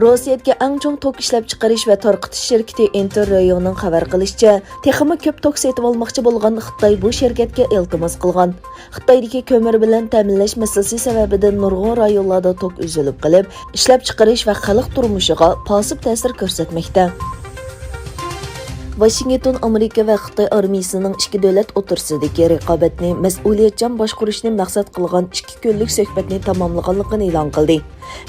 Rossiyadagi eng chong tok ishlab chiqarish va tarqitish shirkati Interrayonning xabar qilishicha, texmi ko'p tok setib olmoqchi bo'lgan Xitoy bu shirkatga iltimos qilgan. Xitoydagi ko'mir bilan ta'minlash masalasi sababidan nurg'un rayonlarda tok uzilib qolib, ishlab chiqarish va xalq turmushiga posib ta'sir ko'rsatmoqda. Washington Amerika va Xitoy armiyasining ikki davlat o'rtasidagi raqobatni mas'uliyatchan boshqarishni maqsad qilgan 2 kunlik suhbatni tamomlaganligini e'lon qildi.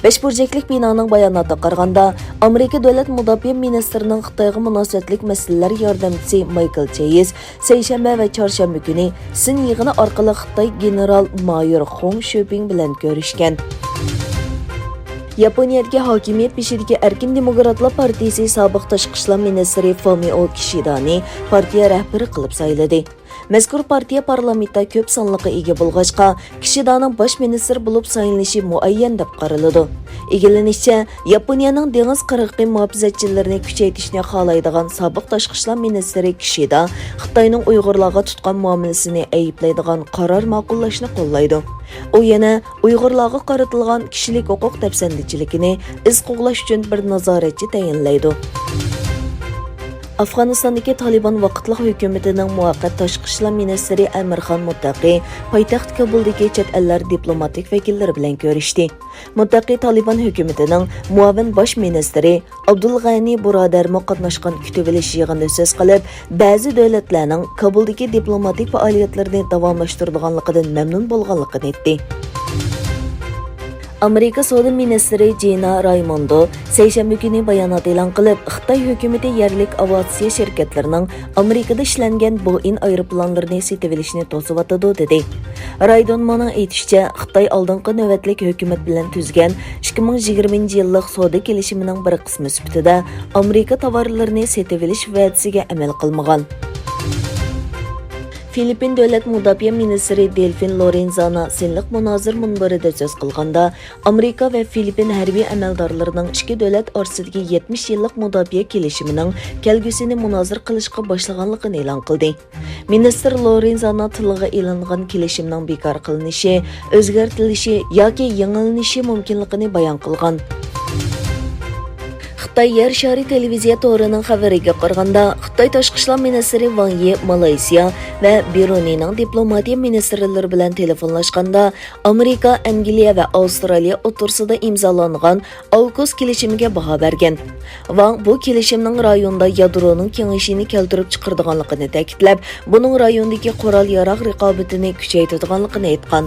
5 burchaklik binoning bayonotida qaraganda, Amerika davlat mudofaa ministrining Xitoyga munosabatlik masalalar yordamchisi Michael Chase seshanba va chorshanba kuni sin yig'ini orqali Xitoy general-mayor Hong Shuping bilan ko'rishgan. Yaponiyadagi hokimiyat beshidagi Erkin Demokratlar partiyasi sobiq tashqi ishlar ministri Fumio Kishidani partiya rahbari qilib sayladi. Mazkur partiya parlamentda ko'p sonliqqa ega bo'lg'achqa, Kishidaning bosh ministr bo'lib saylanishi muayyan deb qaraladi. Egilanishicha, Yaponiyaning dengiz qirg'oqi muhofazatchilarini kuchaytirishni xohlaydigan sobiq tashqi ishlar ministri Kishida Xitoyning Uyg'urlarga tutgan muomalasini ayblaydigan qaror ma'qullashni qo'llaydi. U yana Uyg'urlarga qaratilgan kishilik huquq tafsandchiligini iz qo'g'lash uchun bir nazoratchi tayinlaydi. Afg'onistondagi Taliban vaqtliq hukumatining muvaqqat tashqi ishlar ministri Amirxon Muttaqi poytaxt Kabuldagi chet ellar diplomatik vakillari bilan ko'rishdi. Muttaqi Taliban hukumatining muavin bosh ministri Abdulg'ani Burodarmi qatnashgan kutib olish yig'inida so'z qilib, ba'zi davlatlarning Kabuldagi diplomatik faoliyatlarini davomlashtirganligidan mamnun bo'lganligini aytdi. Amerika Savdo ministri Gina Raimondo seshanba kuni bayonot e'lon qilib, Xitoy hukumati yerlik aviatsiya shirkatlarining Amerikada ishlangan Boeing aeroplanlarini sotib olishni to'sib dedi. Raimondo aytishicha, Xitoy oldingi navbatlik hukumat bilan tuzgan 2020-yillik savdo kelishimining bir qismi sifatida Amerika tovarlarini sotib olish va'dasiga amal qilmagan. Filippin davlat mudofaa ministri Delfin Lorenzana sinliq munozir munbarida so'z qilganda, Amerika va Filippin harbiy amaldorlarining ikki davlat orasidagi 70 yillik mudofaa kelishimining kelgusini munozir qilishga boshlaganligini e'lon qildi. Ministr Lorenzana tilga e'longan kelishimning bekor qilinishi, o'zgartirilishi yoki yangilanishi mumkinligini bayon qilgan. Xitoy yer shari televiziya to'rining xabariga qaraganda, Xitoy tashqi ishlar ministri Wang Yi Malayziya va Bruneyning diplomatiya ministrlari bilan telefonlashganda, Amerika, Angliya va Avstraliya o'rtasida imzolangan AUKUS kelishimiga baho bergan. Wang bu kelishimning rayonda yadroning kengayishini keltirib chiqaradiganligini ta'kidlab, buning rayondagi qurol-yarog' raqobatini kuchaytiradiganligini aytgan.